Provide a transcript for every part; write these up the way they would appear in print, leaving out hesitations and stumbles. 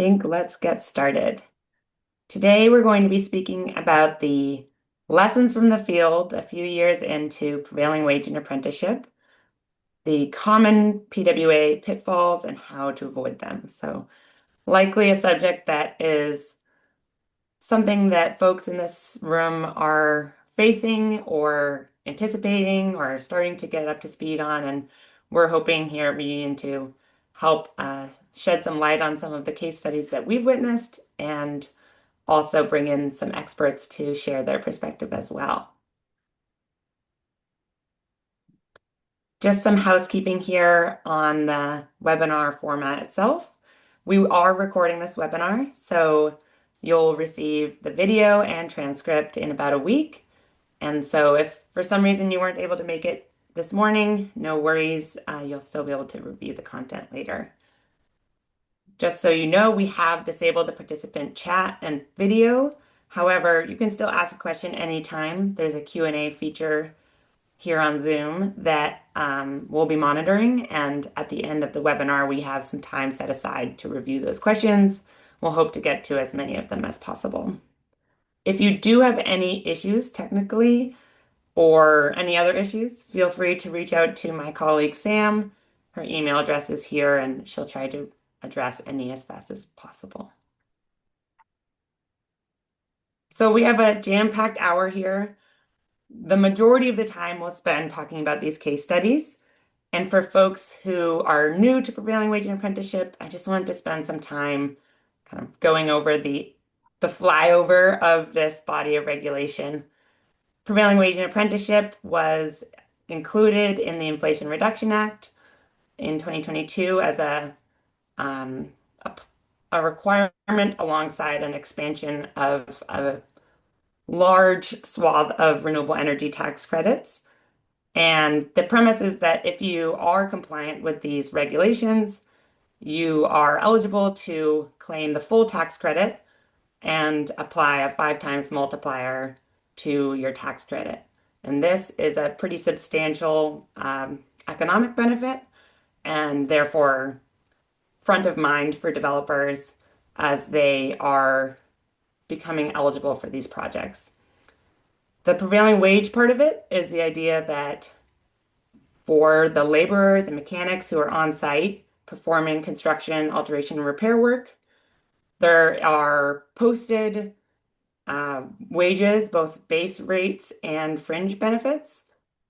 think let's get started. Today we're going to be speaking about the lessons from the field a few years into prevailing wage and apprenticeship, the common PWA pitfalls and how to avoid them. So likely a subject that is something that folks in this room are facing or anticipating or starting to get up to speed on. And we're hoping here at Reunion to help shed some light on some of the case studies that we've witnessed and also bring in some experts to share their perspective as well. Just some housekeeping here on the webinar format itself. We are recording this webinar, so you'll receive the video and transcript in about a week. And so if for some reason you weren't able to make it this morning, no worries, you'll still be able to review the content later. Just so you know, we have disabled the participant chat and video. However, you can still ask a question anytime. There's a Q&A feature here on Zoom that we'll be monitoring. And at the end of the webinar, we have some time set aside to review those questions. We'll hope to get to as many of them as possible. If you do have any issues technically or any other issues, feel free to reach out to my colleague Sam. Her email address is here and she'll try to address any as fast as possible. So we have a jam-packed hour here. The majority of the time we'll spend talking about these case studies. And for folks who are new to prevailing wage and apprenticeship, I just wanted to spend some time kind of going over the flyover of this body of regulation. Prevailing wage and apprenticeship was included in the Inflation Reduction Act in 2022 as a requirement alongside an expansion of a large swath of renewable energy tax credits. And the premise is that if you are compliant with these regulations, you are eligible to claim the full tax credit and apply a 5 times multiplier to your tax credit. And this is a pretty substantial economic benefit and therefore front of mind for developers as they are becoming eligible for these projects. The prevailing wage part of it is the idea that for the laborers and mechanics who are on site performing construction, alteration, and repair work, there are posted wages, both base rates and fringe benefits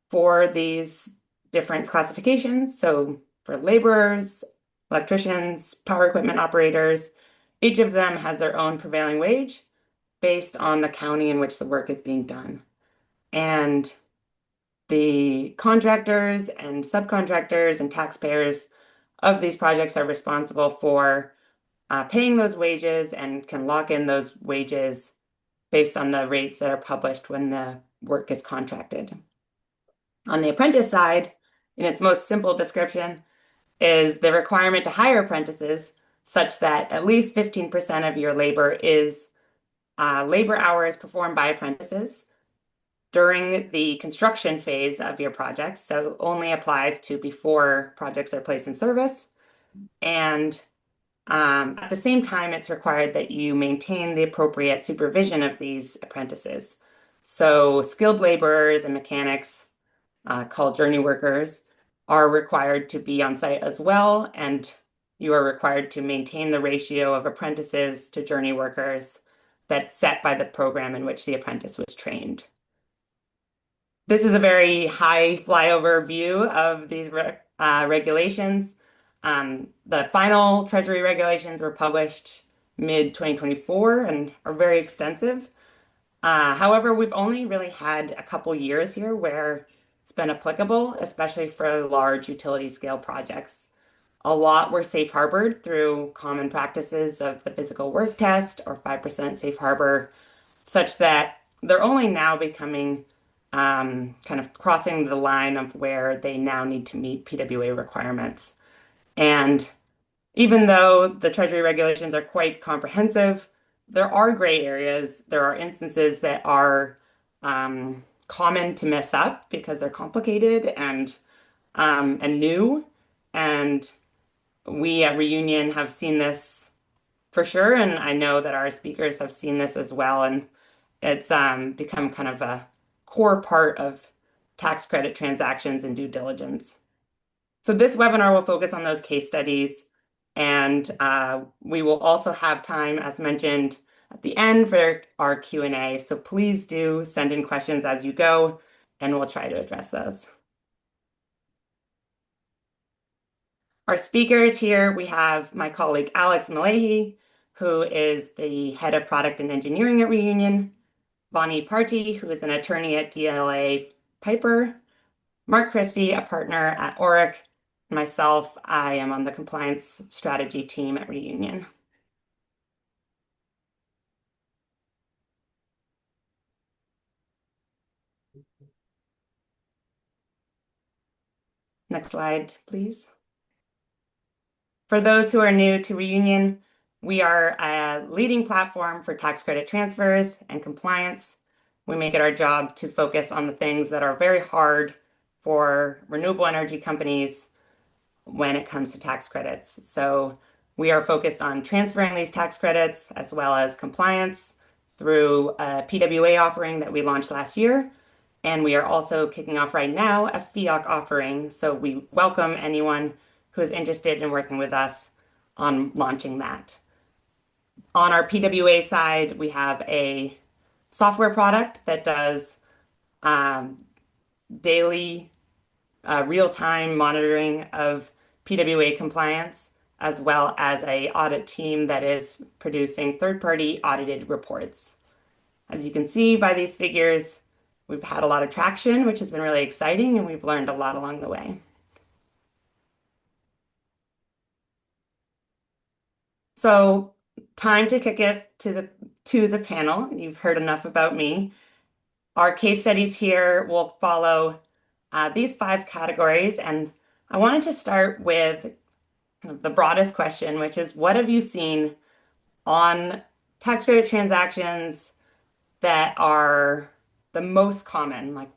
for these different classifications. So for laborers, electricians, power equipment operators, each of them has their own prevailing wage based on the county in which the work is being done. And the contractors and subcontractors and taxpayers of these projects are responsible for paying those wages and can lock in those wages based on the rates that are published when the work is contracted. On the apprentice side, in its most simple description, is the requirement to hire apprentices such that at least 15% of your labor is labor hours performed by apprentices during the construction phase of your project. So only applies to before projects are placed in service. And at the same time, it's required that you maintain the appropriate supervision of these apprentices. So skilled laborers and mechanics, called journey workers, are required to be on site as well, and you are required to maintain the ratio of apprentices to journey workers that's set by the program in which the apprentice was trained. This is a very high flyover view of these regulations. The final Treasury regulations were published mid-2024 and are very extensive. However, we've only really had a couple years here where it's been applicable, especially for large utility scale projects. A lot were safe harbored through common practices of the physical work test or 5% safe harbor, such that they're only now becoming kind of crossing the line of where they now need to meet PWA requirements. And even though the Treasury regulations are quite comprehensive, there are gray areas. There are instances that are common to mess up because they're complicated and new. And we at Reunion have seen this for sure, and I know that our speakers have seen this as well, and it's become kind of a core part of tax credit transactions and due diligence. So this webinar will focus on those case studies, and we will also have time, as mentioned, at the end for our Q&A. So please do send in questions as you go, and we'll try to address those. Our speakers here, we have my colleague Alex Malahi, who is the head of product and engineering at Reunion, Vani Parti, who is an attorney at DLA Piper, Mark Christy, a partner at Orrick, myself, I am on the compliance strategy team at Reunion. Next slide, please. For those who are new to Reunion, we are a leading platform for tax credit transfers and compliance. We make it our job to focus on the things that are very hard for renewable energy companies when it comes to tax credits. So we are focused on transferring these tax credits as well as compliance through a PWA offering that we launched last year. And we are also kicking off right now a FIOC offering. So we welcome anyone who is interested in working with us on launching that. On our PWA side, we have a software product that does daily real-time monitoring of PWA compliance, as well as a audit team that is producing third-party audited reports. As you can see by these figures, we've had a lot of traction, which has been really exciting, and we've learned a lot along the way. So time to kick it to the panel. You've heard enough about me. Our case studies here will follow these 5 categories, and I wanted to start with the broadest question, which is what have you seen on tax credit transactions that are the most common? Like,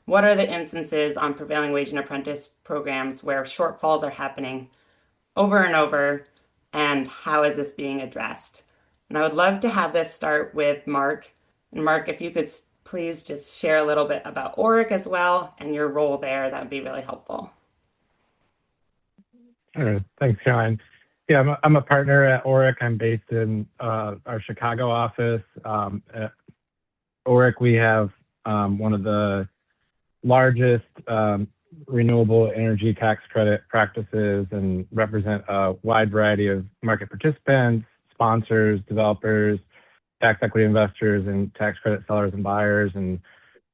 what are the instances on prevailing wage and apprentice programs where shortfalls are happening over and over, and how is this being addressed? And I would love to have this start with Mark. And Mark, if you could please just share a little bit about Orrick as well and your role there, that would be really helpful. Sure. Thanks, Caroline. Yeah, I'm a partner at Orrick. I'm based in our Chicago office. At Orrick, we have one of the largest renewable energy tax credit practices and represent a wide variety of market participants, sponsors, developers, tax equity investors, and tax credit sellers and buyers. And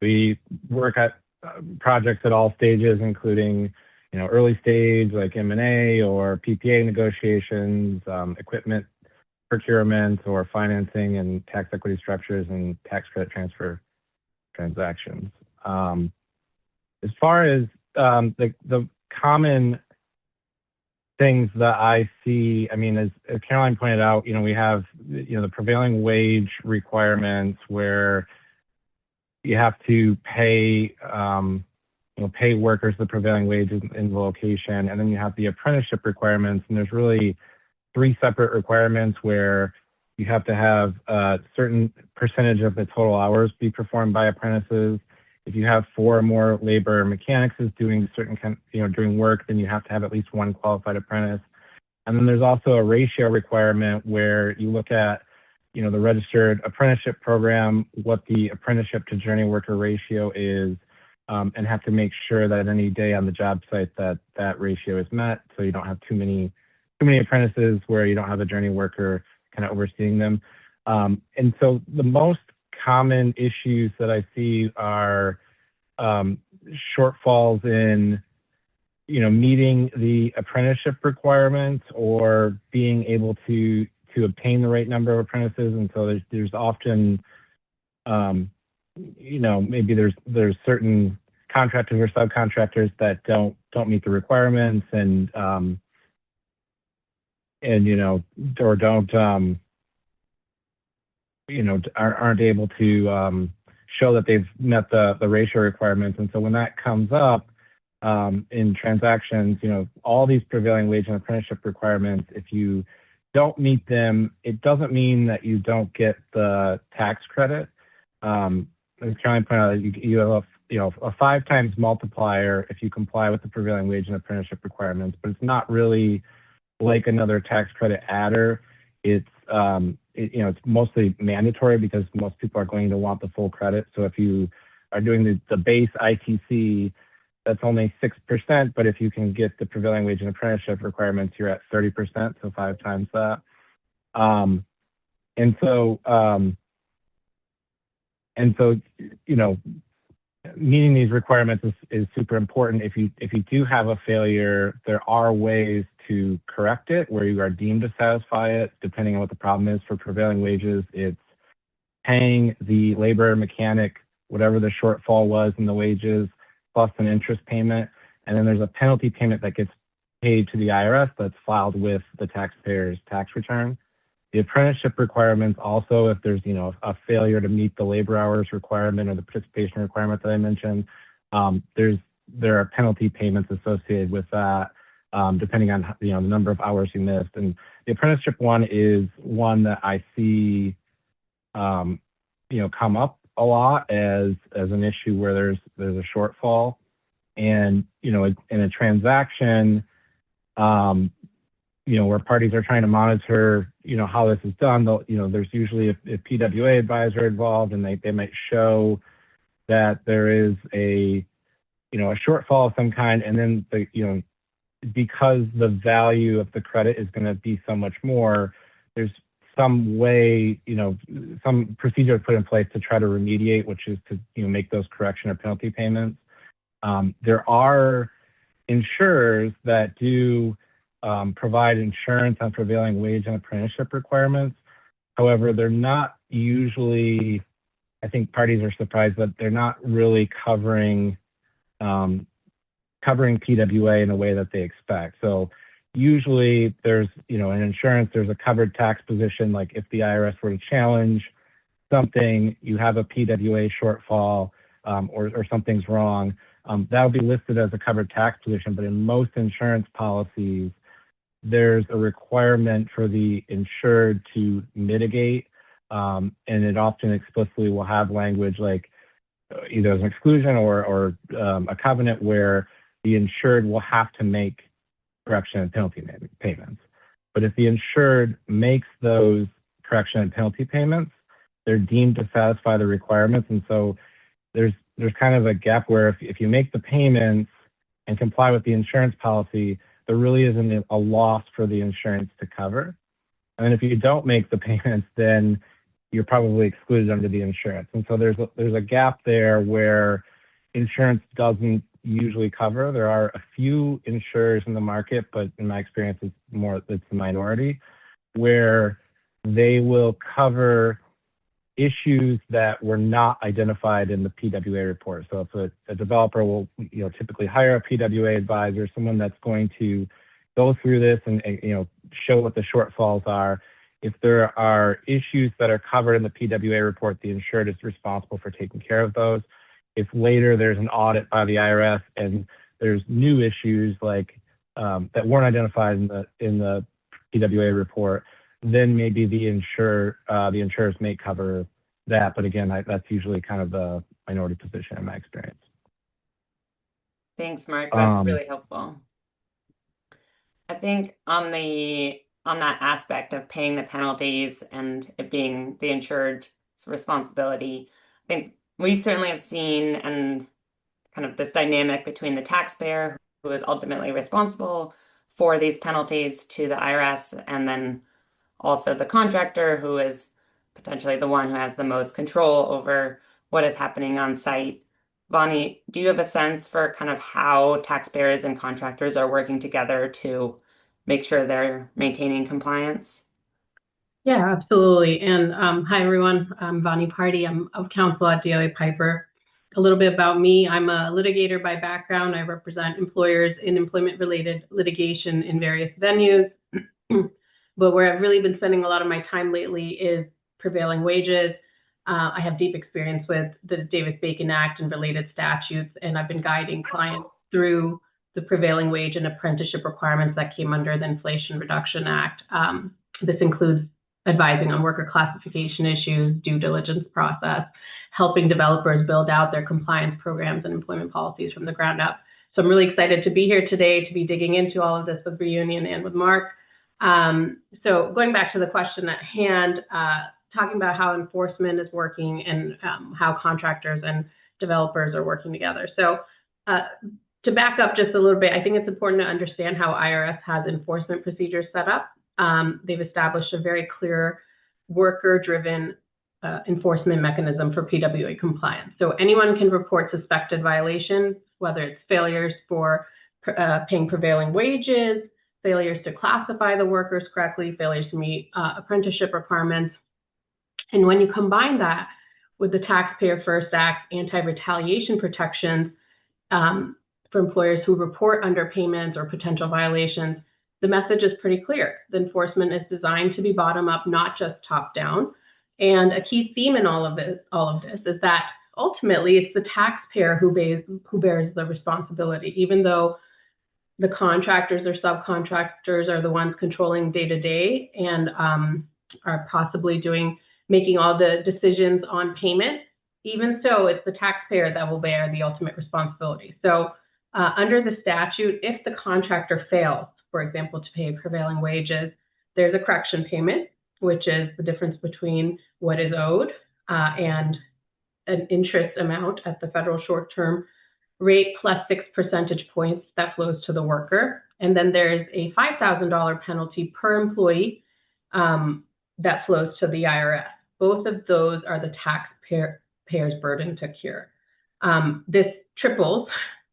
we work at projects at all stages, including early stage like M&A or PPA negotiations, equipment procurement or financing, and tax equity structures and tax credit transfer transactions. As far as the common things that I see, I mean, as Caroline pointed out, we have the prevailing wage requirements where you have to pay pay workers the prevailing wage in the location, and then you have the apprenticeship requirements, and there's really 3 separate requirements where you have to have a certain percentage of the total hours be performed by apprentices. If you have 4 or more labor mechanics doing certain doing work, then you have to have at least 1 qualified apprentice. And then there's also a ratio requirement where you look at the registered apprenticeship program, what the apprenticeship to journey worker ratio is, and have to make sure that any day on the job site that ratio is met, so you don't have too many apprentices where you don't have a journey worker kind of overseeing them. And so the most common issues that I see are shortfalls in meeting the apprenticeship requirements or being able to obtain the right number of apprentices. And so there's often maybe there's certain contractors or subcontractors that don't meet the requirements and or don't aren't able to show that they've met the ratio requirements. And so when that comes up in transactions, all these prevailing wage and apprenticeship requirements, if you don't meet them, it doesn't mean that you don't get the tax credit. I'm trying to point out that you have a 5 times multiplier if you comply with the prevailing wage and apprenticeship requirements, but it's not really like another tax credit adder. It's it's mostly mandatory because most people are going to want the full credit. So if you are doing the base ITC, that's only 6%, but if you can get the prevailing wage and apprenticeship requirements, you're at 30%, so 5 times that. Um, and so, um, and so, meeting these requirements is super important. If you do have a failure, there are ways to correct it where you are deemed to satisfy it, depending on what the problem is. For prevailing wages, it's paying the labor mechanic whatever the shortfall was in the wages plus an interest payment. And then there's a penalty payment that gets paid to the IRS that's filed with the taxpayer's tax return. The apprenticeship requirements also, if there's a failure to meet the labor hours requirement or the participation requirement that I mentioned, there are penalty payments associated with that, depending on the number of hours you missed. And the apprenticeship one is one that I see come up a lot as an issue where there's a shortfall, and in a transaction, where parties are trying to monitor, how this is done. There's usually a PWA advisor involved, and they might show that there is a shortfall of some kind, and then because the value of the credit is going to be so much more, there's some way, some procedure put in place to try to remediate, which is to make those correction or penalty payments. There are insurers that do provide insurance on prevailing wage and apprenticeship requirements. However, they're not usually, I think parties are surprised that they're not really covering PWA in a way that they expect. So usually there's, in insurance, there's a covered tax position. Like if the IRS were to challenge something, you have a PWA shortfall, or something's wrong, that'll be listed as a covered tax position. But in most insurance policies, there's a requirement for the insured to mitigate, and it often explicitly will have language like either as an exclusion or a covenant where the insured will have to make correction and penalty payments. But if the insured makes those correction and penalty payments, they're deemed to satisfy the requirements. And so there's kind of a gap where if you make the payments and comply with the insurance policy, there really isn't a loss for the insurance to cover. And if you don't make the payments, then you're probably excluded under the insurance. And so there's a gap there where insurance doesn't usually cover. There are a few insurers in the market, but in my experience, it's the minority, where they will cover issues that were not identified in the PWA report. So if a developer will typically hire a PWA advisor, someone that's going to go through this and show what the shortfalls are. If there are issues that are covered in the PWA report, the insured is responsible for taking care of those. If later there's an audit by the IRS and there's new issues like that weren't identified in the PWA report, then maybe the insurers may cover that. But again, that's usually kind of the minority position in my experience. Thanks, Mark. That's really helpful. I think on that aspect of paying the penalties and it being the insured's responsibility, I think we certainly have seen and kind of this dynamic between the taxpayer who is ultimately responsible for these penalties to the IRS, and then also the contractor who is potentially the one who has the most control over what is happening on site. Vani, do you have a sense for kind of how taxpayers and contractors are working together to make sure they're maintaining compliance? Yeah, absolutely. And hi, everyone. I'm Vani Parti. I'm of counsel at DLA Piper. A little bit about me. I'm a litigator by background. I represent employers in employment-related litigation in various venues. But where I've really been spending a lot of my time lately is prevailing wages. I have deep experience with the Davis-Bacon Act and related statutes, and I've been guiding clients through the prevailing wage and apprenticeship requirements that came under the Inflation Reduction Act. This includes advising on worker classification issues, due diligence process, helping developers build out their compliance programs and employment policies from the ground up. So I'm really excited to be here today to be digging into all of this with Reunion and with Mark. So going back to the question at hand, talking about how enforcement is working and how contractors and developers are working together. So to back up just a little bit, I think it's important to understand how IRS has enforcement procedures set up. They've established a very clear worker-driven enforcement mechanism for PWA compliance. So anyone can report suspected violations, whether it's failures for paying prevailing wages, failures to classify the workers correctly, failures to meet apprenticeship requirements. And when you combine that with the Taxpayer First Act anti-retaliation protections for employers who report underpayments or potential violations, the message is pretty clear. The enforcement is designed to be bottom up, not just top down. And a key theme in all of this is that ultimately it's the taxpayer who bears the responsibility, even though the contractors or subcontractors are the ones controlling day to day and are possibly making all the decisions on payment. Even so, it's the taxpayer that will bear the ultimate responsibility. So under the statute, if the contractor fails, for example, to pay prevailing wages, there's a correction payment, which is the difference between what is owed and an interest amount at the federal short-term rate plus 6 percentage points that flows to the worker. And then there's a $5,000 penalty per employee that flows to the IRS. Both of those are the taxpayer's burden to cure. This triples,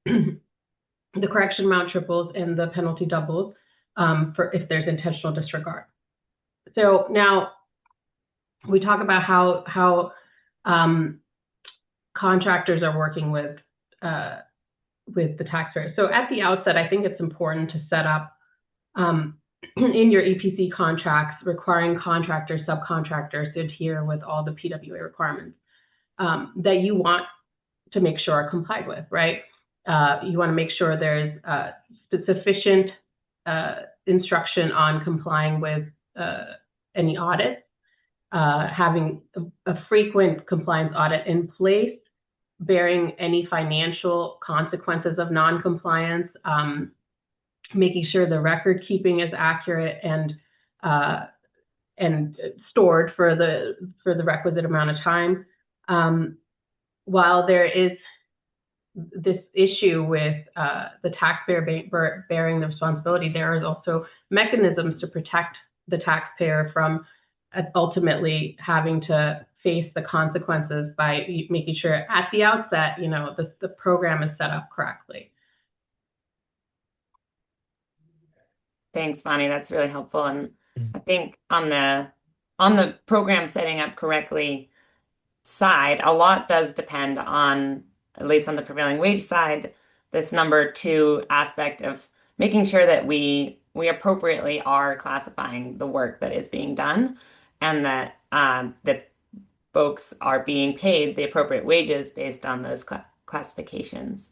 the correction amount triples and the penalty doubles for if there's intentional disregard. So now we talk about how contractors are working with the taxpayer. So at the outset, I think it's important to set up in your EPC contracts requiring contractors, subcontractors to adhere with all the PWA requirements that you want to make sure are complied with, right? You want to make sure there's sufficient instruction on complying with any audit, having a frequent compliance audit in place, bearing any financial consequences of non-compliance, making sure the record keeping is accurate and stored for the requisite amount of time. While there is this issue with the taxpayer bearing the responsibility, there is also mechanisms to protect the taxpayer from ultimately having to face the consequences by making sure at the outset, the program is set up correctly. Thanks, Vani. That's really helpful. And I think on the program setting up correctly side, a lot does depend on, at least on the prevailing wage side, this number two aspect of making sure that we appropriately are classifying the work that is being done and that that folks are being paid the appropriate wages based on those classifications.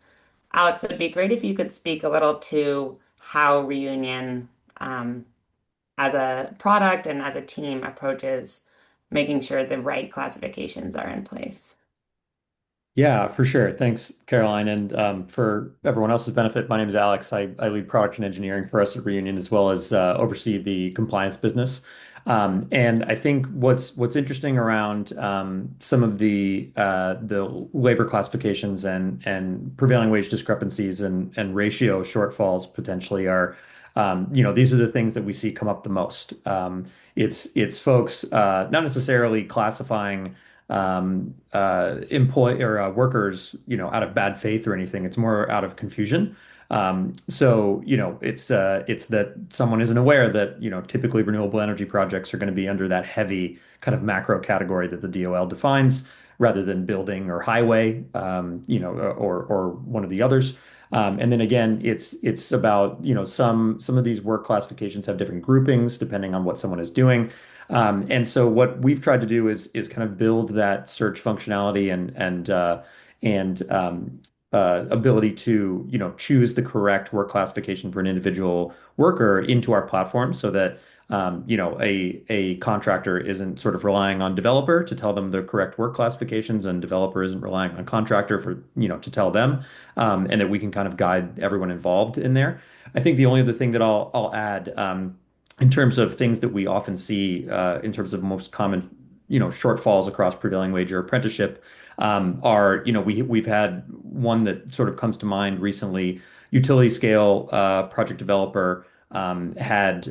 Alex, it'd be great if you could speak a little to how Reunion, as a product and as a team, approaches making sure the right classifications are in place. Yeah, for sure. Thanks, Caroline. And for everyone else's benefit, my name is Alex. I lead product and engineering for us at Reunion, as well as oversee the compliance business. And I think what's interesting around some of the labor classifications and prevailing wage discrepancies and ratio shortfalls potentially are, these are the things that we see come up the most. It's folks not necessarily classifying employee or workers, out of bad faith or anything. It's more out of confusion. So, it's that someone isn't aware that, typically renewable energy projects are going to be under that heavy kind of macro category that the DOL defines rather than building or highway, or one of the others. And then again, it's about, some of these work classifications have different groupings depending on what someone is doing. And so what we've tried to do is kind of build that search functionality and ability to, choose the correct work classification for an individual worker into our platform so that a contractor isn't sort of relying on developer to tell them the correct work classifications, and developer isn't relying on contractor for, to tell them, and that we can kind of guide everyone involved in there. I think the only other thing that I'll add, in terms of things that we often see, in terms of most common, shortfalls across prevailing wage or apprenticeship, are, we've had one that sort of comes to mind recently. Utility scale project developer had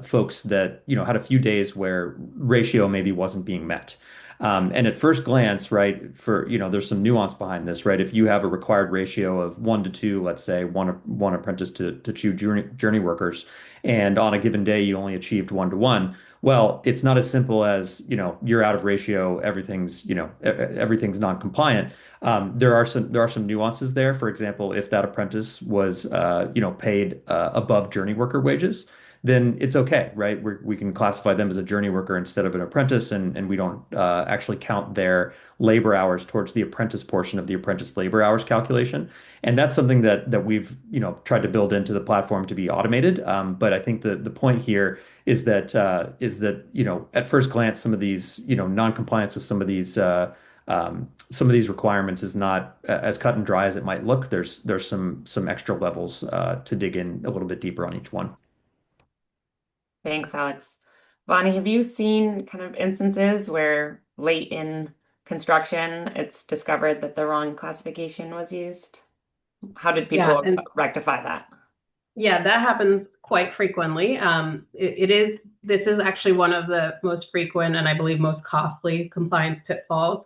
folks that had a few days where ratio maybe wasn't being met. And at first glance, right, there's some nuance behind this, right? If you have a required ratio of 1 to 2, let's say one apprentice to two journey workers, and on a given day you only achieved 1 to 1, well, it's not as simple as, you're out of ratio, everything's non-compliant. There are some nuances there. For example, if that apprentice was paid above journey worker wages, then it's okay, right? We can classify them as a journey worker instead of an apprentice, and we don't actually count their labor hours towards the apprentice portion of the apprentice labor hours calculation. And that's something that we've tried to build into the platform to be automated. But I think the point here is that at first glance, some of these non-compliance with some of these requirements is not as cut and dry as it might look. There's some extra levels to dig in a little bit deeper on each one. Thanks, Alex. Vani, have you seen kind of instances where late in construction it's discovered that the wrong classification was used? How did Yeah, people and rectify that? yeah, that happens quite frequently. This is actually one of the most frequent and I believe most costly compliance pitfalls.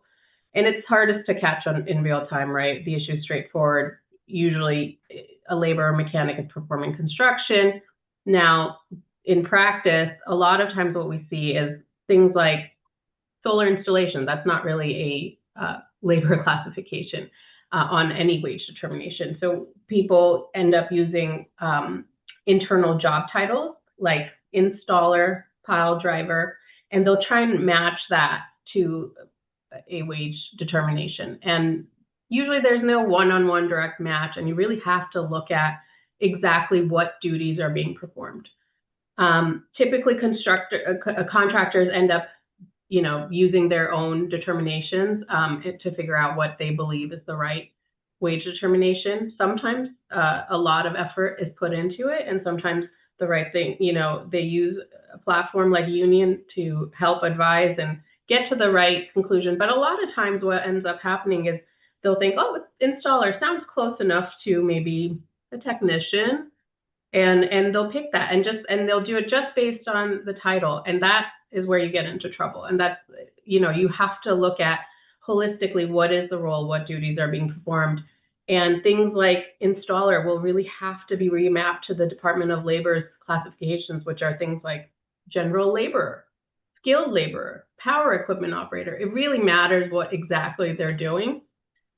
And it's hardest to catch on in real time, right? The issue is straightforward. Usually a laborer or mechanic is performing construction. Now, in practice, a lot of times what we see is things like solar installation. That's not really a labor classification on any wage determination. So people end up using internal job titles like installer, pile driver, and they'll try and match that to a wage determination. And usually there's no one-on-one direct match, and you really have to look at exactly what duties are being performed. Typically, contractors end up, using their own determinations to figure out what they believe is the right wage determination. Sometimes a lot of effort is put into it, and sometimes the right thing, they use a platform like Union to help advise and get to the right conclusion. But a lot of times what ends up happening is they'll think, oh, installer sounds close enough to maybe a technician, and they'll pick that and they'll do it just based on the title. And that is where you get into trouble. And that's, you have to look at holistically, what is the role, what duties are being performed. And things like installer will really have to be remapped to the Department of Labor's classifications, which are things like general labor, skilled labor, power equipment operator. It really matters what exactly they're doing.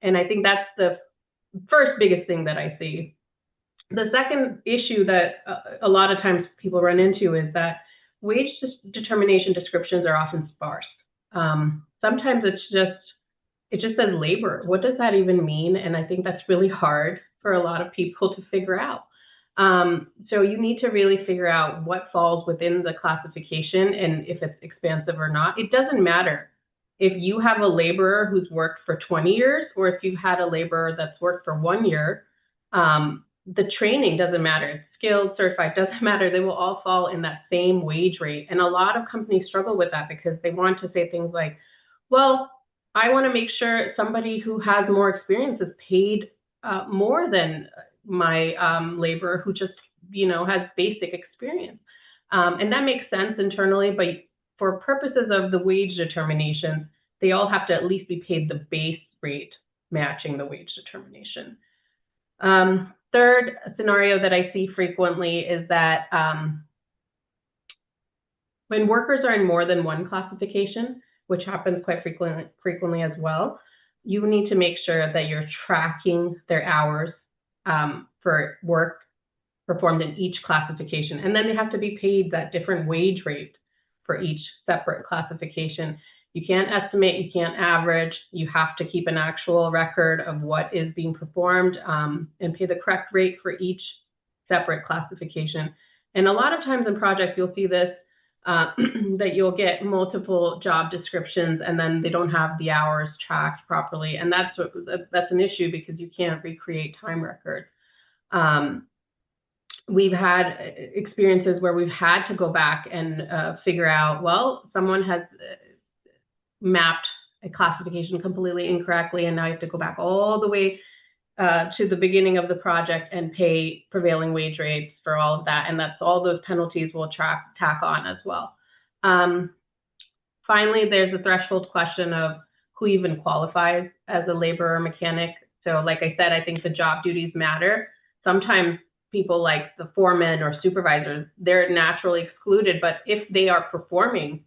And I think that's the first biggest thing that I see. The second issue that a lot of times people run into is that wage determination descriptions are often sparse. Sometimes it just says labor. What does that even mean? And I think that's really hard for a lot of people to figure out. So you need to really figure out what falls within the classification and if it's expansive or not. It doesn't matter if you have a laborer who's worked for 20 years or if you've had a laborer that's worked for 1 year. The training doesn't matter. It's skilled, certified, doesn't matter. They will all fall in that same wage rate. And a lot of companies struggle with that because they want to say things like, well, I want to make sure somebody who has more experience is paid more than my laborer who just, has basic experience. And that makes sense internally, but for purposes of the wage determination, they all have to at least be paid the base rate matching the wage determination. Third scenario that I see frequently is that when workers are in more than one classification, which happens quite frequently as well, you need to make sure that you're tracking their hours for work performed in each classification. And then they have to be paid that different wage rate for each separate classification. You can't estimate, you can't average. You have to keep an actual record of what is being performed and pay the correct rate for each separate classification. And a lot of times in projects, you'll see this, that you'll get multiple job descriptions and then they don't have the hours tracked properly. And that's an issue because you can't recreate time records. We've had experiences where we've had to go back and figure out, well, someone has mapped a classification completely incorrectly, and now you have to go back all the way to the beginning of the project and pay prevailing wage rates for all of that. And that's all those penalties will tack on as well. Finally, there's a threshold question of who even qualifies as a laborer or mechanic. So like I said, I think the job duties matter. Sometimes people like the foremen or supervisors, they're naturally excluded, but if they are performing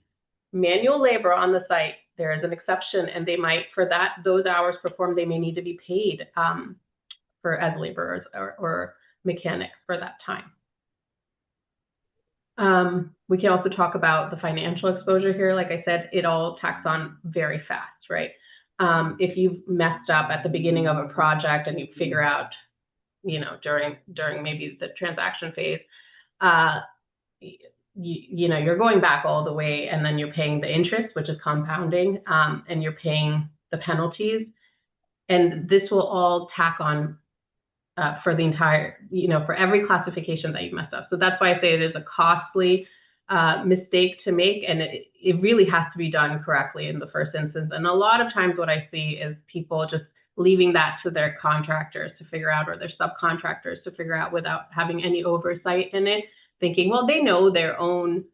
manual labor on the site, there is an exception, and they might, for those hours performed, they may need to be paid as laborers or mechanics for that time. We can also talk about the financial exposure here. Like I said, it all tacks on very fast, right? If you've messed up at the beginning of a project and you figure out, during maybe the transaction phase, you're going back all the way, and then you're paying the interest, which is compounding, and you're paying the penalties. And this will all tack on for the entire, for every classification that you messed up. So that's why I say it is a costly mistake to make, and it really has to be done correctly in the first instance. And a lot of times what I see is people just leaving that to their contractors to figure out, or their subcontractors to figure out without having any oversight in it, thinking, well, they know their own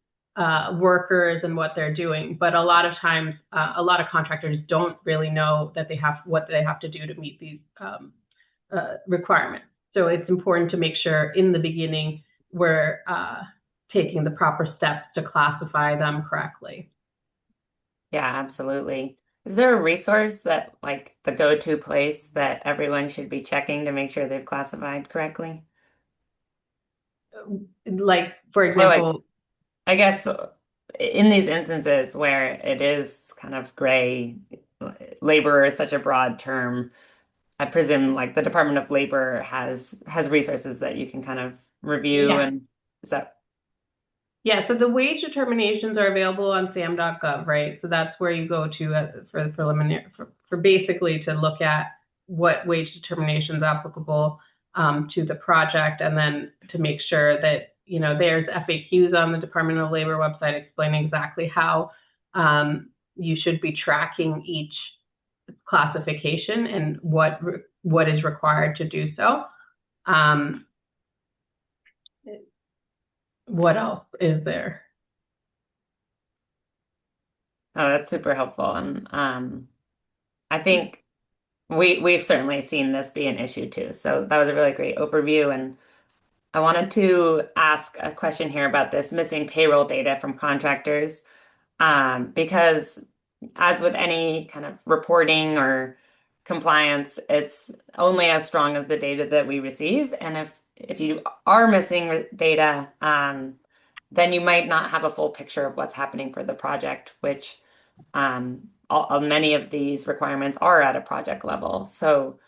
workers and what they're doing. But a lot of times, a lot of contractors don't really know that what they have to do to meet these requirements. So it's important to make sure in the beginning we're taking the proper steps to classify them correctly. Yeah, absolutely. Is there a resource that, like, the go-to place that everyone should be checking to make sure they've classified correctly? Like, for Or, like, example, I guess in these instances where it is kind of gray, labor is such a broad term. I presume like the Department of Labor has resources that you can kind of review, yeah. and is that Yeah, so the wage determinations are available on sam.gov, right? So that's where you go to for the preliminary, for basically to look at what wage determination is applicable to the project, and then to make sure that, there's FAQs on the Department of Labor website explaining exactly how you should be tracking each classification and what is required to do so. What else is there? Oh, that's super helpful. And I think we've certainly seen this be an issue too. So that was a really great overview. And I wanted to ask a question here about this missing payroll data from contractors, because as with any kind of reporting or compliance, it's only as strong as the data that we receive. And if you are missing data, then you might not have a full picture of what's happening for the project, which many of these requirements are at a project level. So,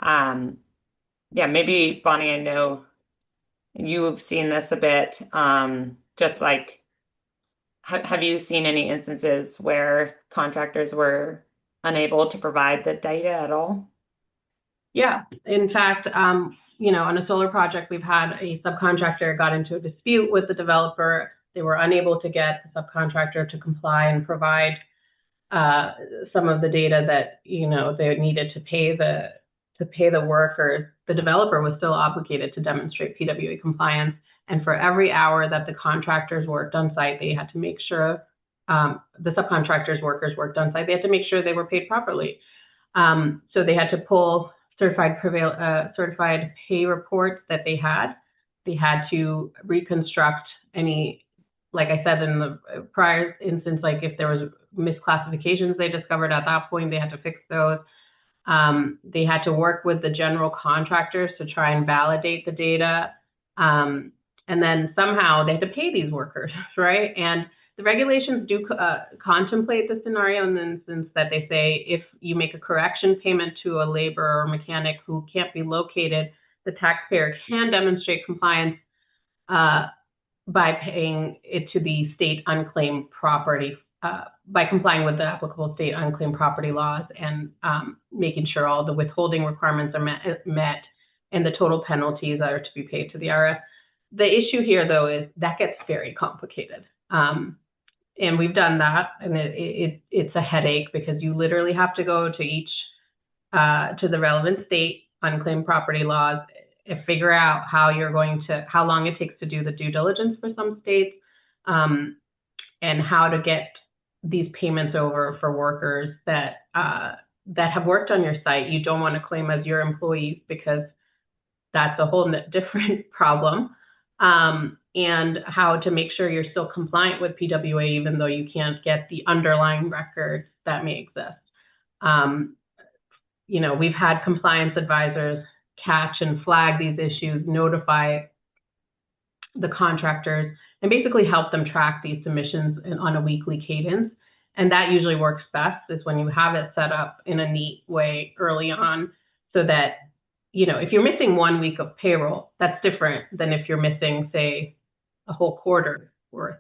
yeah, maybe Bonnie, I know you've seen this a bit. Just like, have you seen any instances where contractors were unable to provide the data at all? Yeah, in fact, on a solar project, we've had a subcontractor got into a dispute with the developer. They were unable to get the subcontractor to comply and provide some of the data that they needed to pay the workers. The developer was still obligated to demonstrate PWA compliance, and for every hour that the contractors worked on site, they had to make sure the subcontractors' workers worked on site. They had to make sure they were paid properly. So they had to pull certified pay reports that they had. They had to reconstruct any, like I said in the prior instance, like if there was misclassifications they discovered at that point, they had to fix those. They had to work with the general contractors to try and validate the data. And then somehow they had to pay these workers, right? And The regulations do contemplate the scenario in the instance that they say if you make a correction payment to a laborer or mechanic who can't be located, the taxpayer can demonstrate compliance by paying it to the state unclaimed property, by complying with the applicable state unclaimed property laws and making sure all the withholding requirements are met and the total penalties are to be paid to the IRS. The issue here, though, is that gets very complicated. And we've done that, and it's a headache because you literally have to go to each, to the relevant state unclaimed property laws and figure out how long it takes to do the due diligence for some states, and how to get these payments over for workers that have worked on your site. You don't want to claim as your employees because that's a whole different problem. And how to make sure you're still compliant with PWA, even though you can't get the underlying records that may exist. We've had compliance advisors catch and flag these issues, notify the contractors, and basically help them track these submissions on a weekly cadence. And that usually works best is when you have it set up in a neat way early on so that, if you're missing 1 week of payroll, that's different than if you're missing, say, a whole quarter worth.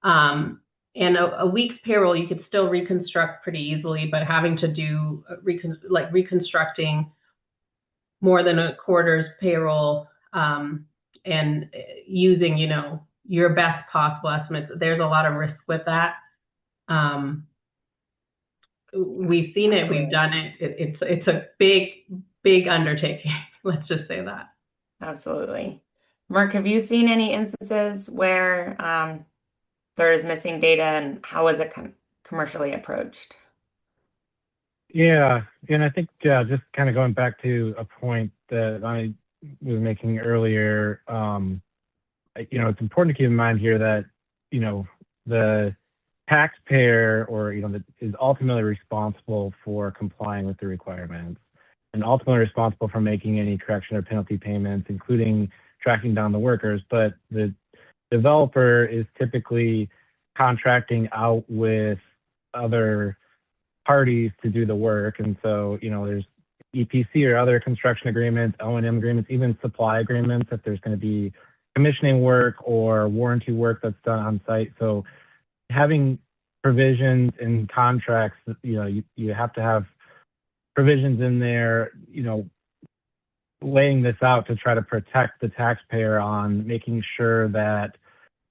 And a week's payroll, you could still reconstruct pretty easily, but having to do reconstructing more than a quarter's payroll and using, your best possible estimates, there's a lot of risk with that. We've seen it, we've done it. It's a big undertaking. Let's just say that. Absolutely. Mark, have you seen any instances where there is missing data, and how is it commercially approached? Yeah, and I think just kind of going back to a point that I was making earlier, it's important to keep in mind here that the taxpayer is ultimately responsible for complying with the requirements and ultimately responsible for making any correction or penalty payments, including tracking down the workers. But the developer is typically contracting out with other parties to do the work. And so, there's EPC or other construction agreements, O&M agreements, even supply agreements if there's going to be commissioning work or warranty work that's done on site. So having provisions in contracts, you have to have provisions in there, laying this out to try to protect the taxpayer on making sure that,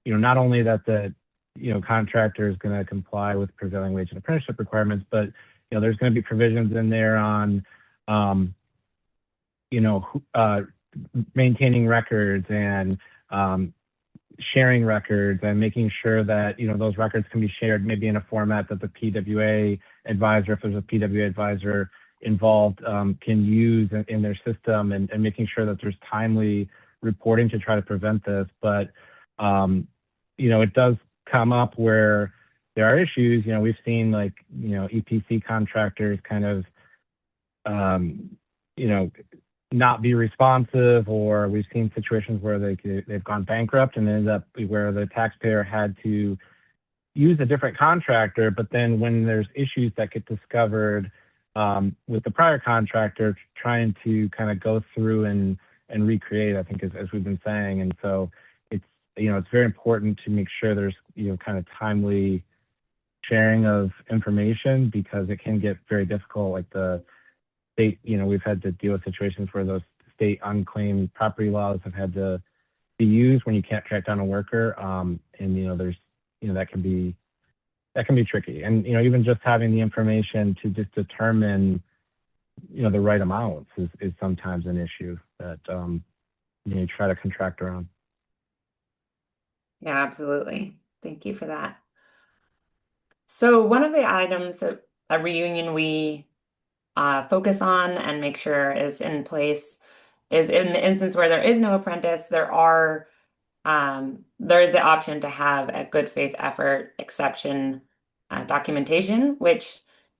not only that the, contractor is going to comply with prevailing wage and apprenticeship requirements, but, there's going to be provisions in there on, maintaining records and sharing records and making sure that, those records can be shared maybe in a format that the PWA advisor, if there's a PWA advisor involved, can use in their system, and making sure that there's timely reporting to try to prevent this. But, it does come up where there are issues. We've seen EPC contractors kind of, not be responsive, or we've seen situations where they've gone bankrupt and ended up where the taxpayer had to use a different contractor. But then when there's issues that get discovered with the prior contractor, trying to kind of go through and recreate, I think, as we've been saying. And so it's very important to make sure there's kind of timely sharing of information, because it can get very difficult. Like the state, we've had to deal with situations where those state unclaimed property laws have had to be used when you can't track down a worker, and there's that can be tricky. And even just having the information to just determine the right amounts is sometimes an issue that you try to contract around. Yeah, absolutely. Thank you for that. So one of the items at a reunion we focus on and make sure is in place is in the instance where there is no apprentice, there is the option to have a good faith effort exception documentation, which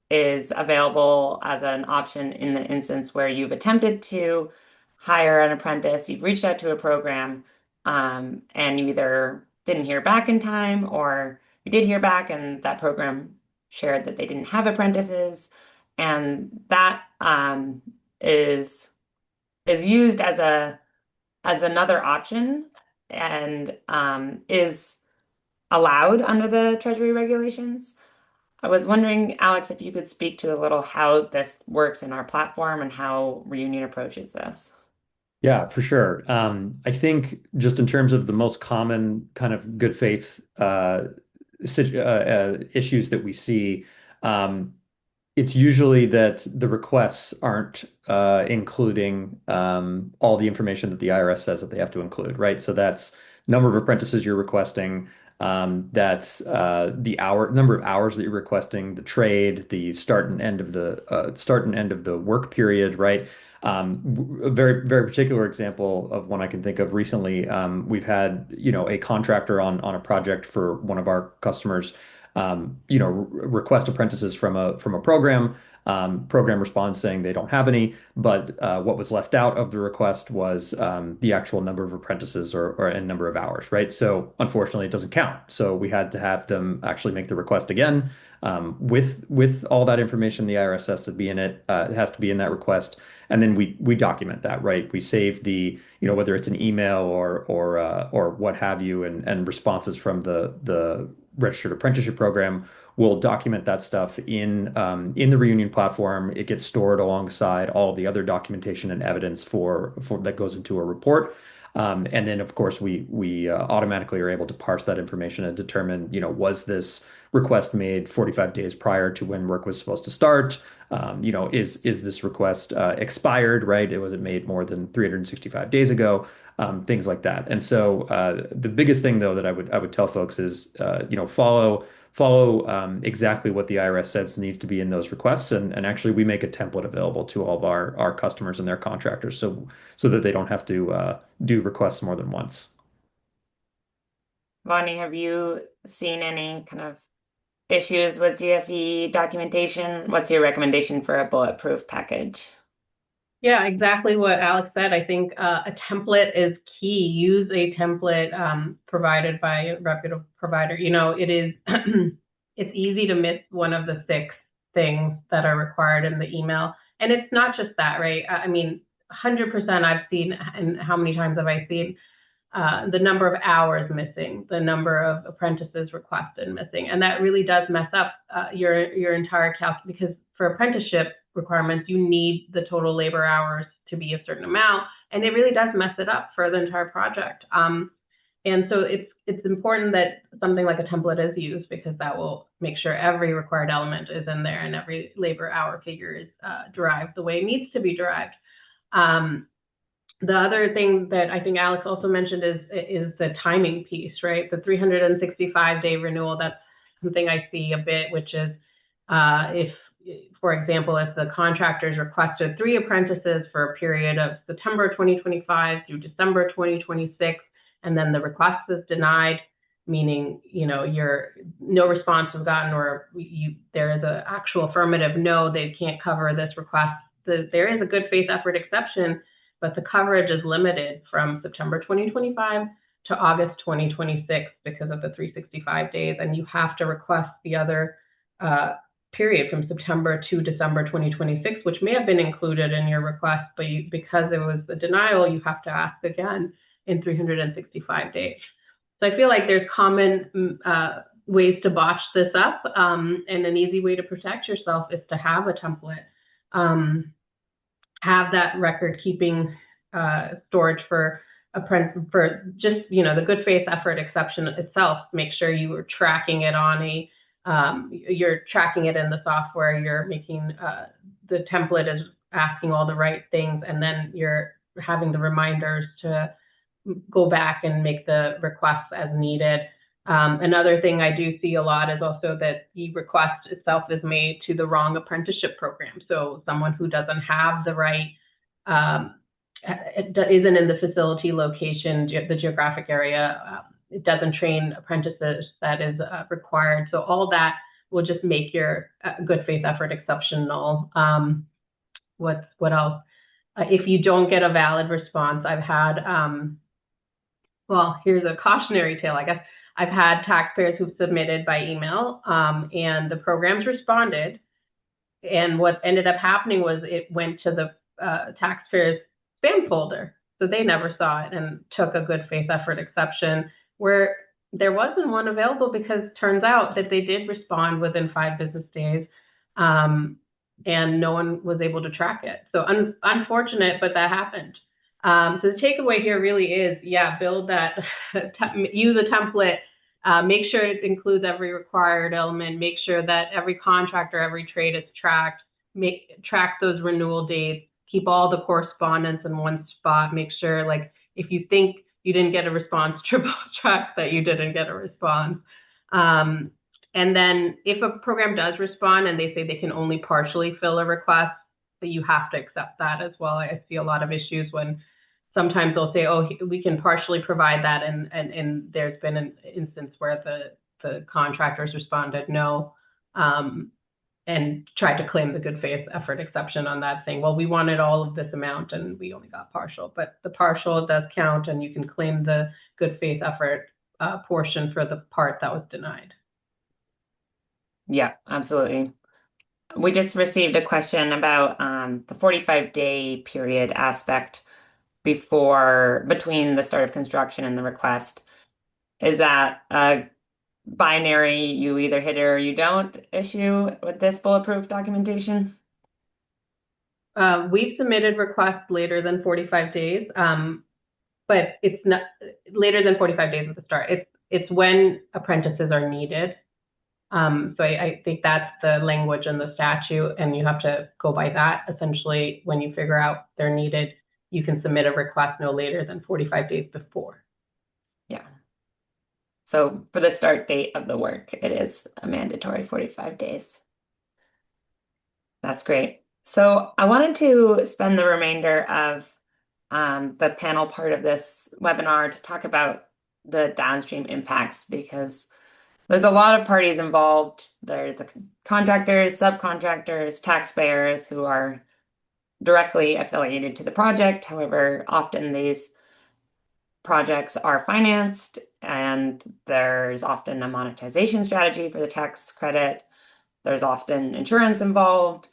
is available as an option in the instance where you've attempted to hire an apprentice, you've reached out to a program, and you either didn't hear back in time, or we did hear back, and that program shared that they didn't have apprentices, and that is used as a as another option and is allowed under the Treasury regulations. I was wondering, Alex, if you could speak to a little how this works in our platform and how Reunion approaches this. Yeah, for sure. I think just in terms of the most common kind of good faith issues that we see, um, it's usually that the requests aren't including all the information that the IRS says that they have to include, right? So that's number of apprentices you're requesting, that's the number of hours that you're requesting, the trade, the start and end of the work period, right? A very very particular example of one I can think of recently. We've had a contractor on a project for one of our customers request apprentices from a program. Program responds saying they don't have any, but what was left out of the request was the actual number of apprentices or a number of hours, right? So unfortunately, it doesn't count. So we had to have them actually make the request again with all that information. The IRS has to be in it. It has to be in that request, and then we document that, right? We save the whether it's an email or what have you, and responses from the registered apprenticeship program. We'll document that stuff in the Reunion platform. It gets stored alongside all the other documentation and evidence for that goes into a report. And then, of course, we automatically are able to parse that information and determine, was this request made 45 days prior to when work was supposed to start? Is this request expired, right? Was it made more than 365 days ago? Things like that. And so the biggest thing, though, that I would tell folks is, follow exactly what the IRS says needs to be in those requests, and actually we make a template available to all of our customers and their contractors, so that they don't have to do requests more than once. Vani, have you seen any kind of issues with GFE documentation? What's your recommendation for a bulletproof package? Yeah, exactly what Alex said. I think a template is key. Use a template provided by a reputable provider. It is it's easy to miss one of the 6 things that are required in the email. And it's not just that, right? I mean, 100% I've seen, and how many times have I seen the number of hours missing, the number of apprentices requested missing, and that really does mess up your entire calc, because for apprenticeship requirements, you need the total labor hours to be a certain amount, and it really does mess it up for the entire project. And so it's important that something like a template is used, because that will make sure every required element is in there and every labor hour figure is derived the way it needs to be derived. The other thing that I think Alex also mentioned is the timing piece, right? The 365-day renewal, that's something I see a bit, which is if, for example, if the contractors requested 3 apprentices for a period of September 2025 through December 2026, and then the request is denied, meaning, you're no response was gotten, or there is an actual affirmative no, they can't cover this request. There is a good faith effort exception, but the coverage is limited from September 2025 to August 2026 because of the 365 days, and you have to request the other period from September to December 2026, which may have been included in your request, but because there was a denial, you have to ask again in 365 days. So I feel like there's common ways to botch this up, and an easy way to protect yourself is to have a template. Have that record keeping storage for just the good faith effort exception itself. Make sure you are tracking it on you're tracking it in the software. You're making the template is asking all the right things, and then you're having the reminders to go back and make the requests as needed. Another thing I do see a lot is also that the request itself is made to the wrong apprenticeship program. So someone who doesn't have the right, isn't in the facility location, the geographic area, it doesn't train apprentices that is required. So all that will just make your good faith effort exception null. What else? If you don't get a valid response, I've had well, here's a cautionary tale, I guess. I've had taxpayers who've submitted by email, and the programs responded. And what ended up happening was it went to the taxpayer's spam folder. So they never saw it and took a good faith effort exception where there wasn't one available, because it turns out that they did respond within 5 business days, and no one was able to track it. So unfortunate, but that happened. So the takeaway here really is, build that, use a template, make sure it includes every required element, make sure that every contractor, every trade is tracked, track those renewal dates, keep all the correspondence in one spot, make sure, like, if you think you didn't get a response, triple track that you didn't get a response. And then if a program does respond and they say they can only partially fill a request, that you have to accept that as well. I see a lot of issues when sometimes they'll say, oh, we can partially provide that, and there's been an instance where the contractors responded no, and tried to claim the good faith effort exception on that, saying, well, we wanted all of this amount and we only got partial. But the partial does count, and you can claim the good faith effort portion for the part that was denied. Yeah, absolutely. We just received a question about the 45-day period aspect between the start of construction and the request. Is that a binary, you either hit it or you don't issue with this bulletproof documentation? We've submitted requests later than 45 days, but it's not later than 45 days at the start. It's when apprentices are needed. So I think that's the language in the statute, and you have to go by that. Essentially, when you figure out they're needed, you can submit a request no later than 45 days before. Yeah. So for the start date of the work, it is a mandatory 45 days. That's great. So I wanted to spend the remainder of the panel part of this webinar to talk about the downstream impacts, because there's a lot of parties involved. There's the contractors, subcontractors, taxpayers who are directly affiliated to the project. However, often these projects are financed, and there's often a monetization strategy for the tax credit. There's often insurance involved,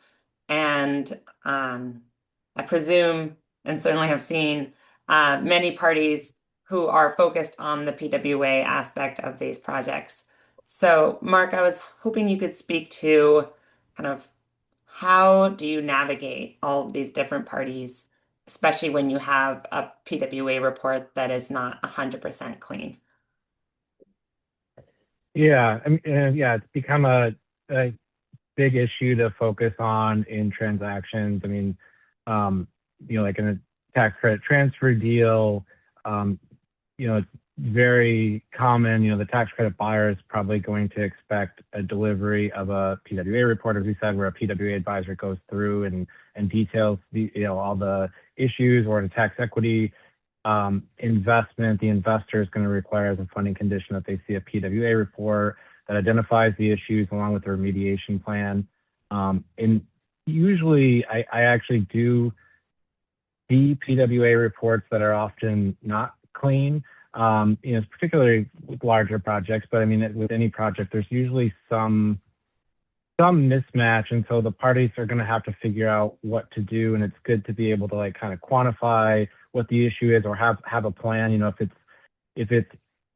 and I presume, and certainly have seen, many parties who are focused on the PWA aspect of these projects. So, Mark, I was hoping you could speak to kind of how do you navigate all of these different parties, especially when you have a PWA report that is not 100% clean? Yeah, I mean, it's become a big issue to focus on in transactions. I mean, like in a tax credit transfer deal, it's very common. The tax credit buyer is probably going to expect a delivery of a PWA report, as we said, where a PWA advisor goes through and details all the issues, or in a tax equity investment, the investor is going to require as a funding condition that they see a PWA report that identifies the issues along with the remediation plan. And usually I actually do see PWA reports that are often not clean, particularly with larger projects. But I mean, with any project, there's usually some mismatch, and so the parties are going to have to figure out what to do. And it's good to be able to kind of quantify what the issue is, or have a plan. If it's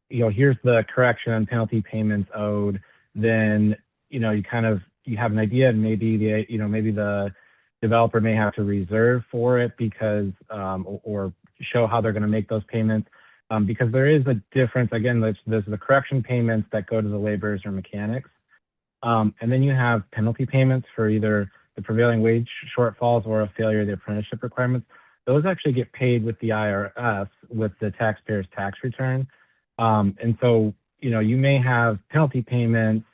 here's the correction on penalty payments owed, then you have an idea, and maybe the developer may have to reserve for it because or show how they're going to make those payments, because there is a difference. Again, there's the correction payments that go to the laborers or mechanics, and then you have penalty payments for either the prevailing wage shortfalls or a failure of the apprenticeship requirements. Those actually get paid with the IRS with the taxpayer's tax return. And so, you may have penalty payments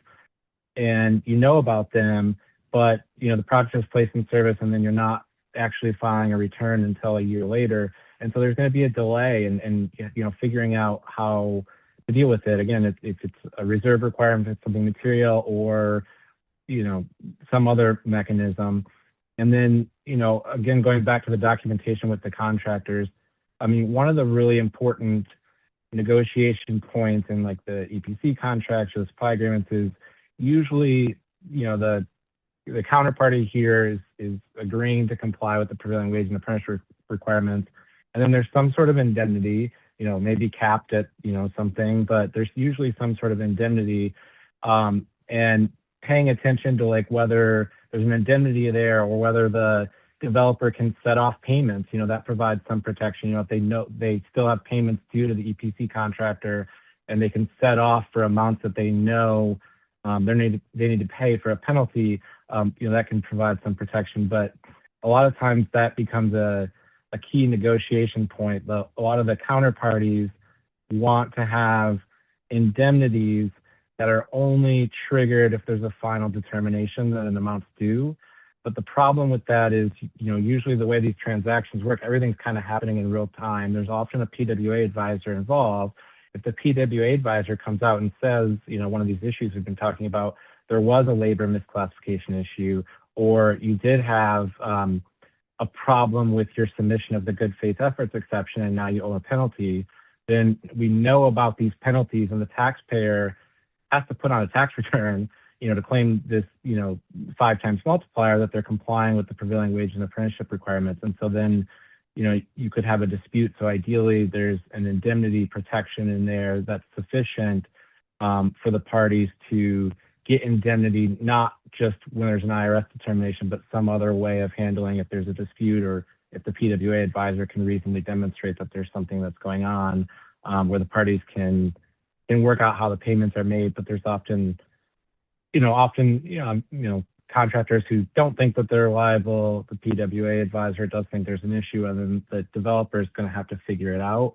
and about them, but, the project is placed in service and then you're not actually filing a return until a year later. And so there's going to be a delay and figuring out how to deal with it. Again, if it's a reserve requirement, if it's something material, or, some other mechanism. And then, again, going back to the documentation with the contractors, I mean, one of the really important negotiation points in like the EPC contracts or the supply agreements is usually, the counterparty here is agreeing to comply with the prevailing wage and apprenticeship requirements. And then there's some sort of indemnity, maybe capped at, something, but there's usually some sort of indemnity. And paying attention to like whether there's an indemnity there or whether the developer can set off payments, that provides some protection. If they know they still have payments due to the EPC contractor and they can set off for amounts that they know they need to pay for a penalty, that can provide some protection. But a lot of times that becomes a key negotiation point. A lot of the counterparties want to have indemnities that are only triggered if there's a final determination that an amount's due. But the problem with that is, usually the way these transactions work, everything's kind of happening in real time. There's often a PWA advisor involved. If the PWA advisor comes out and says, one of these issues we've been talking about, there was a labor misclassification issue, or you did have a problem with your submission of the good faith efforts exception and now you owe a penalty, then we know about these penalties and the taxpayer has to put on a tax return, to claim this, 5 times multiplier that they're complying with the prevailing wage and apprenticeship requirements. And so then, you could have a dispute. So ideally, there's an indemnity protection in there that's sufficient for the parties to get indemnity, not just when there's an IRS determination, but some other way of handling if there's a dispute or if the PWA advisor can reasonably demonstrate that there's something that's going on, where the parties can work out how the payments are made. But there's often contractors who don't think that they're liable. The PWA advisor does think there's an issue, and then the developer is going to have to figure it out.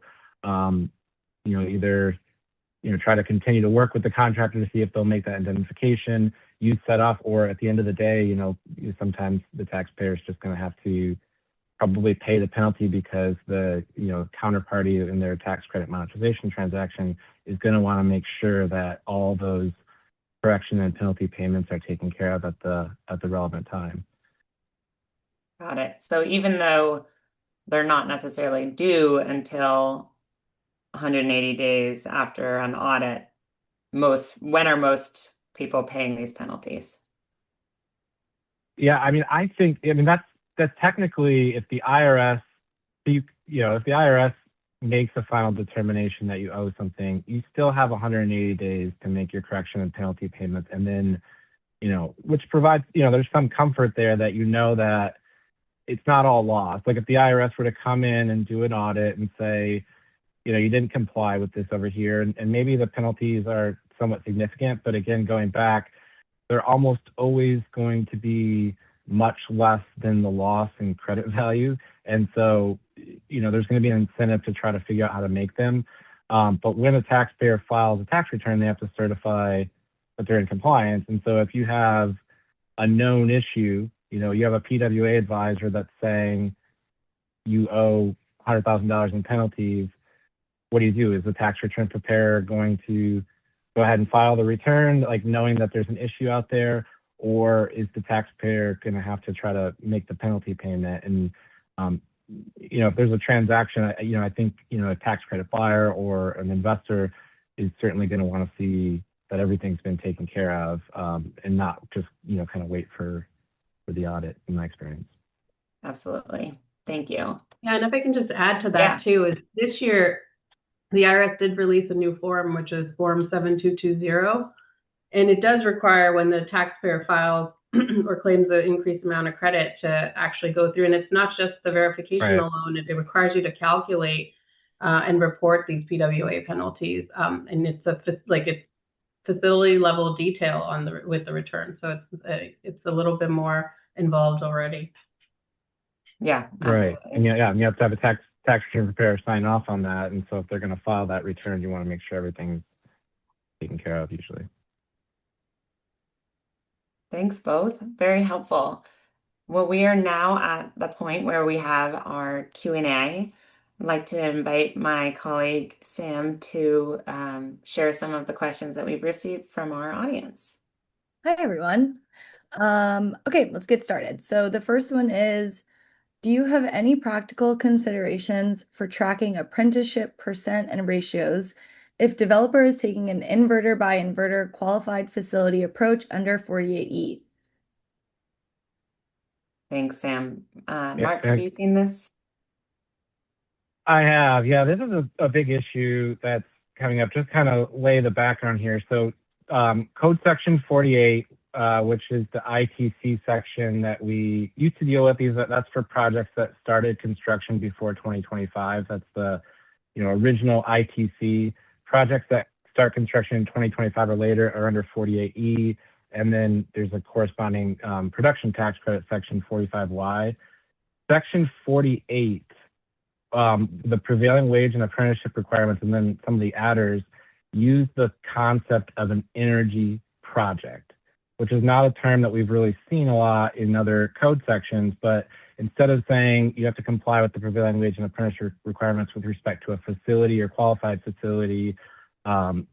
Either try to continue to work with the contractor to see if they'll make that indemnification, use set off, or at the end of the day, sometimes the taxpayer is just going to have to probably pay the penalty because the counterparty in their tax credit monetization transaction is going to want to make sure that all those correction and penalty payments are taken care of at the relevant time. Got it. So even though they're not necessarily due until 180 days after an audit, when are most people paying these penalties? Yeah, that's technically if the IRS, if the IRS makes a final determination that you owe something, you still have 180 days to make your correction and penalty payments. And then, which provides, there's some comfort there that that it's not all lost. Like if the IRS were to come in and do an audit and say, you didn't comply with this over here, and maybe the penalties are somewhat significant, but again, going back, they're almost always going to be much less than the loss in credit value. And so, there's going to be an incentive to try to figure out how to make them. But when a taxpayer files a tax return, they have to certify that they're in compliance. And so if you have a known issue, you have a PWA advisor that's saying you owe $100,000 in penalties, what do you do? Is the tax return preparer going to go ahead and file the return, like knowing that there's an issue out there, or is the taxpayer going to have to try to make the penalty payment? And if there's a transaction, I think a tax credit buyer or an investor is certainly going to want to see that everything's been taken care of, and not just kind of wait for the audit, in my experience. Absolutely. Thank you. Yeah, and if I can just add to that Yeah. too, is this year the IRS did release a new form, which is Form 7220. And it does require when the taxpayer files or claims an increased amount of credit to actually go through. And it's not just the verification alone. It requires you to calculate and report these PWA penalties. And it's it's facility level detail with the return. So it's a little bit more involved already. Yeah, right. absolutely. And and you have to have a tax return preparer sign off on that. And so if they're going to file that return, you want to make sure everything's taken care of usually. Thanks both. Very helpful. Well, we are now at the point where we have our Q&A. I'd like to invite my colleague Sam to share some of the questions that we've received from our audience. Hi, everyone. Okay, let's get started. So the first one is, Do you have any practical considerations for tracking apprenticeship percent and ratios if developer is taking an inverter by inverter qualified facility approach under 48E? Thanks, Sam. Yeah, Mark, have you seen this? I have. Yeah, this is a big issue that's coming up. Just kind of lay the background here. So, Code Section 48, which is the ITC section that we used to deal with, that's for projects that started construction before 2025. That's the original ITC. Projects that start construction in 2025 or later are under 48E, and then there's a corresponding production tax credit section 45Y. Section 48, the prevailing wage and apprenticeship requirements, and then some of the adders use the concept of an energy project, which is not a term that we've really seen a lot in other code sections. But instead of saying you have to comply with the prevailing wage and apprenticeship requirements with respect to a facility or qualified facility,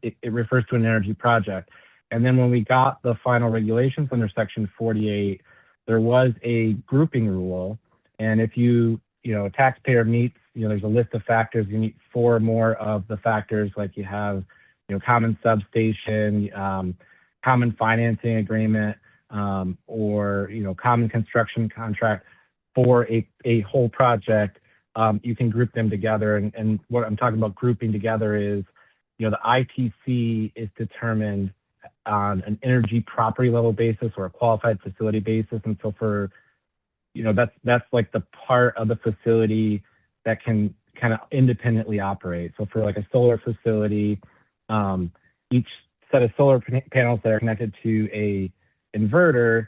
it refers to an energy project. And then when we got the final regulations under Section 48, there was a grouping rule. And if a taxpayer meets, there's a list of factors, you meet four or more of the factors, like you have, common substation, common financing agreement, or, common construction contract for a whole project, you can group them together. And what I'm talking about grouping together is, the ITC is determined on an energy property level basis or a qualified facility basis. And so for, that's like the part of the facility that can kind of independently operate. So for like a solar facility, each set of solar panels that are connected to a inverter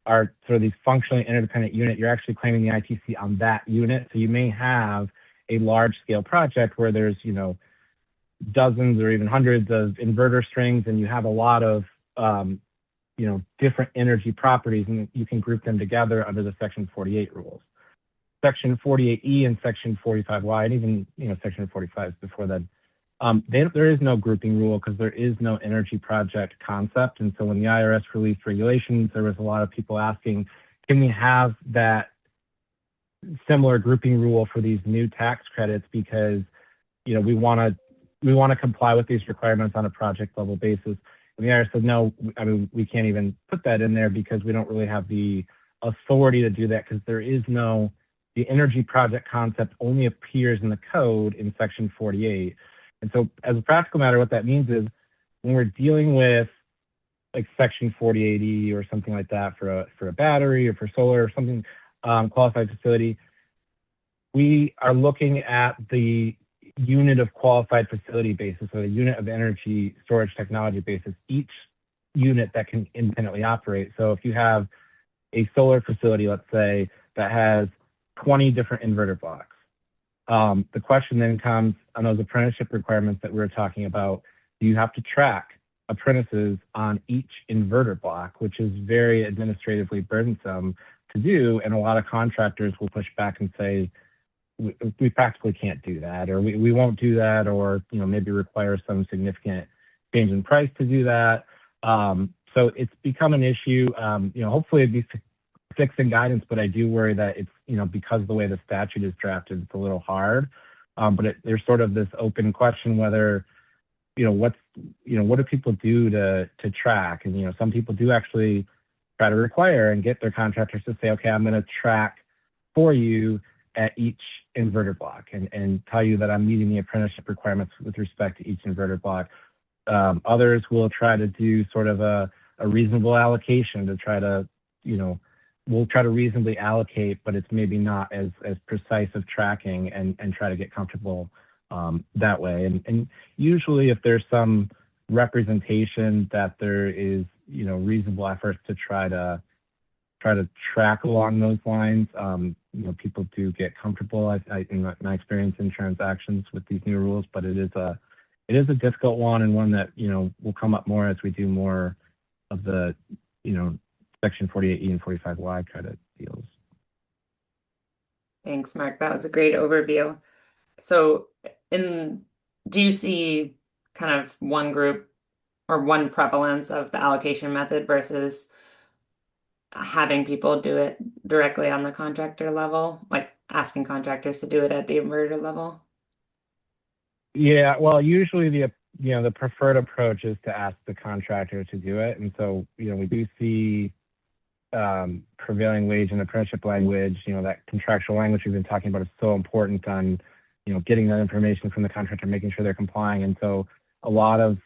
are sort of these functionally interdependent unit. You're actually claiming the ITC on that unit. So you may have a large scale project where there's, dozens or even hundreds of inverter strings, and you have a lot of, different energy properties, and you can group them together under the Section 48 rules. Section 48E and Section 45Y, and even, Section 45 before that, there is no grouping rule because there is no energy project concept. And so when the IRS released regulations, there was a lot of people asking, can we have that similar grouping rule for these new tax credits? Because, we want to comply with these requirements on a project level basis. And the IRS said, no, we can't even put that in there because we don't really have the authority to do that, because the energy project concept only appears in the code in Section 48. And so as a practical matter, what that means is when we're dealing with like Section 48E or something like that for a battery or for solar or something, qualified facility, we are looking at the unit of qualified facility basis, or the unit of energy storage technology basis, each unit that can independently operate. So if you have a solar facility, let's say, that has 20 different inverter blocks, the question then comes on those apprenticeship requirements that we were talking about. Do you have to track apprentices on each inverter block, which is very administratively burdensome to do, and a lot of contractors will push back and say, we practically can't do that, or we won't do that, or maybe require some significant change in price to do that. So it's become an issue. Hopefully it'd be fixed in guidance, but I do worry that it's because of the way the statute is drafted, it's a little hard. But there's sort of this open question whether what do people do to track? And some people do actually try to require and get their contractors to say, okay, I'm going to track for you at each inverter block and tell you that I'm meeting the apprenticeship requirements with respect to each inverter block. Others will try to do sort of a reasonable allocation to try to, we'll try to reasonably allocate, but it's maybe not as precise of tracking, and try to get comfortable that way. And usually if there's some representation that there is, reasonable efforts to try to track along those lines, people do get comfortable. In my experience in transactions with these new rules, but it is a difficult one, and one that will come up more as we do more of the Section 48E and 45Y credit deals. Thanks, Mark. That was a great overview. So do you see kind of one group or one prevalence of the allocation method versus having people do it directly on the contractor level, like asking contractors to do it at the inverter level? Yeah, well, usually the preferred approach is to ask the contractor to do it, and so we do see prevailing wage and apprenticeship language. That contractual language we've been talking about is so important on getting that information from the contractor, making sure they're complying, and so a lot of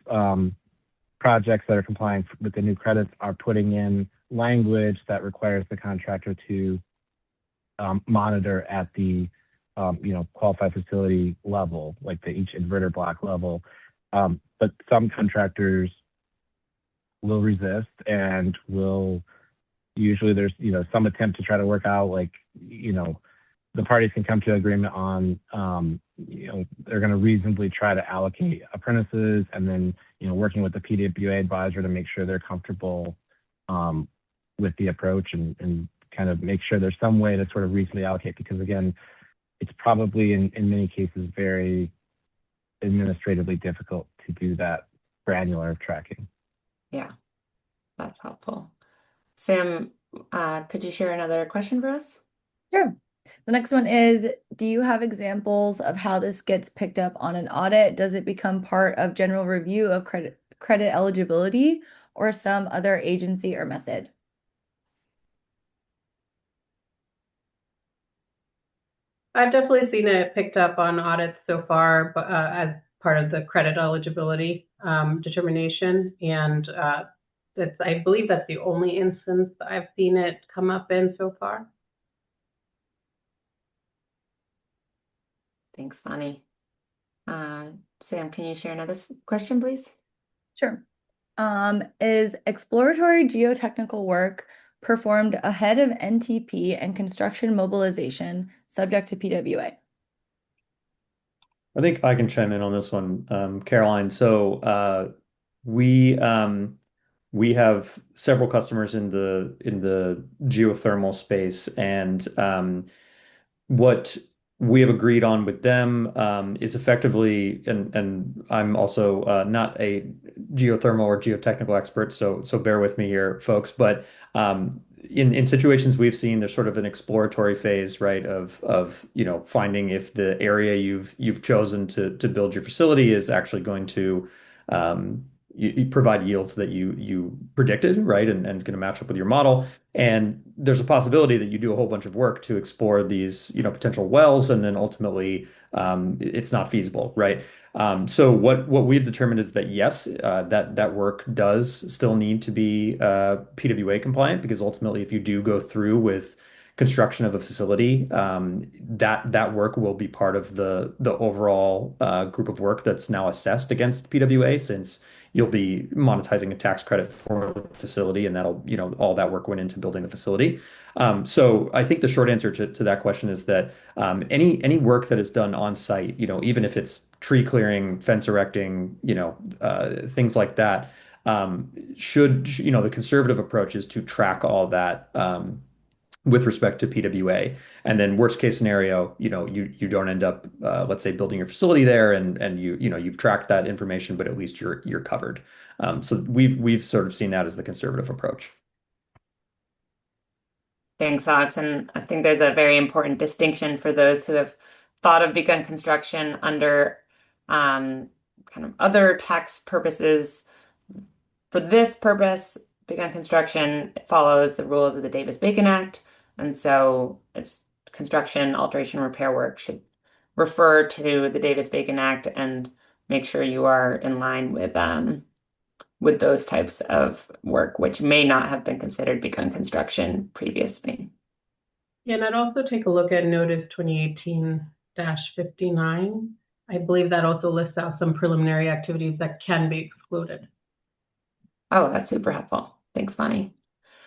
projects that are complying with the new credits are putting in language that requires the contractor to monitor at the qualified facility level, like each inverter block level. But some contractors will resist and will usually there's some attempt to try to work out like the parties can come to an agreement on they're going to reasonably try to allocate apprentices, and then working with the PWA advisor to make sure they're comfortable with the approach and kind of make sure there's some way to sort of reasonably allocate, because again, it's probably in many cases very administratively difficult to do that granular tracking. Yeah, that's helpful. Sam, could you share another question for us? Sure. The next one is, do you have examples of how this gets picked up on an audit? Does it become part of general review of credit eligibility or some other agency or method? I've definitely seen it picked up on audits so far, but as part of the credit eligibility determination, and I believe that's the only instance I've seen it come up in so far. Thanks, Vani. Sam, can you share another question, please? Sure. Is exploratory geotechnical work performed ahead of NTP and construction mobilization subject to PWA? I think I can chime in on this one, Caroline. So we have several customers in the geothermal space, and what we have agreed on with them is effectively, and I'm also not a geothermal or geotechnical expert, so bear with me here, folks. But in situations we've seen, there's sort of an exploratory phase, right, of finding if the area you've chosen to build your facility is actually going to you provide yields that you predicted, right, and going to match up with your model. And there's a possibility that you do a whole bunch of work to explore these, potential wells, and then ultimately it's not feasible, right? So what we've determined is that yes, that work does still need to be PWA compliant, because ultimately, if you do go through with construction of a facility, that work will be part of the overall group of work that's now assessed against PWA, since you'll be monetizing a tax credit for the facility, and that'll, all that work went into building the facility. So I think the short answer to that question is that any work that is done on site, even if it's tree clearing, fence erecting, things like that, the conservative approach is to track all that with respect to PWA. And then worst case scenario, you don't end up, let's say, building your facility there, and you've tracked that information, but at least you're covered. So we've sort of seen that as the conservative approach. Thanks, Alex. And I think there's a very important distinction for those who have thought of begun construction under kind of other tax purposes. For this purpose, begun construction follows the rules of the Davis-Bacon Act. And so it's construction, alteration, repair work should refer to the Davis-Bacon Act and make sure you are in line with those types of work, which may not have been considered begun construction previously. Yeah, and I'd also take a look at Notice 2018-59. I believe that also lists out some preliminary activities that can be excluded. Oh, that's super helpful. Thanks, Vani.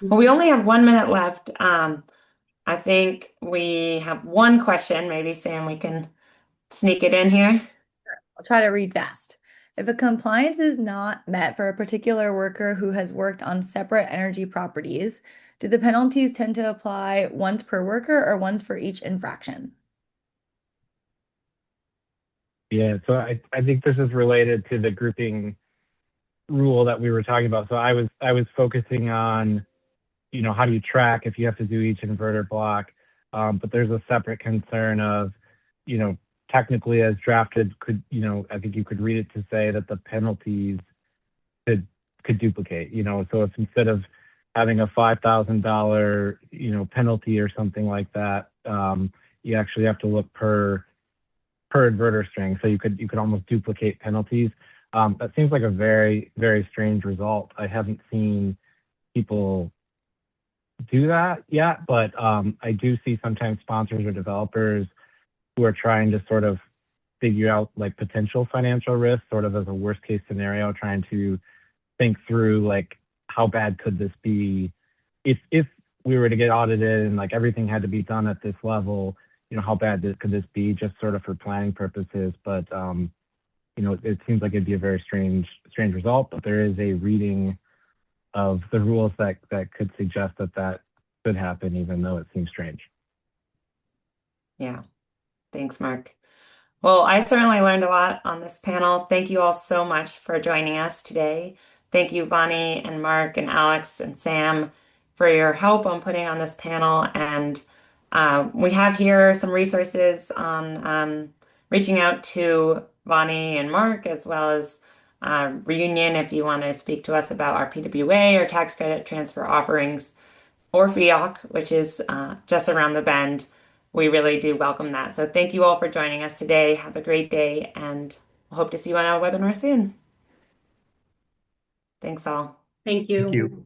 Well, we only have 1 minute left. I think we have one question. Maybe, Sam, we can sneak it in here. I'll try to read fast. If a compliance is not met for a particular worker who has worked on separate energy properties, do the penalties tend to apply once per worker or once for each infraction? Yeah, so I think this is related to the grouping rule that we were talking about. So I was focusing on how do you track if you have to do each inverter block? But there's a separate concern of, you know, technically as drafted, I think you could read it to say that the penalties could could duplicate. So if instead of having a $5,000, penalty or something like that, you actually have to look per inverter string. So you could almost duplicate penalties. That seems like a very, very strange result. I haven't seen people do that yet, but I do see sometimes sponsors or developers who are trying to sort of figure out like potential financial risk, sort of as a worst case scenario, trying to think through like how bad could this be if we were to get audited and like everything had to be done at this level, how bad could this be, just sort of for planning purposes. But it seems like it'd be a very strange result, but there is a reading of the rules that could suggest that could happen, even though it seems strange. Yeah. Thanks, Mark. Well, I certainly learned a lot on this panel. Thank you all so much for joining us today. Thank you, Vani and Mark and Alex and Sam, for your help on putting on this panel. And we have here some resources on reaching out to Vani and Mark, as well as Reunion if you want to speak to us about our PWA or tax credit transfer offerings, or FIOC, which is just around the bend. We really do welcome that. So thank you all for joining us today. Have a great day, and hope to see you on our webinar soon. Thanks all. Thank Thank you. you.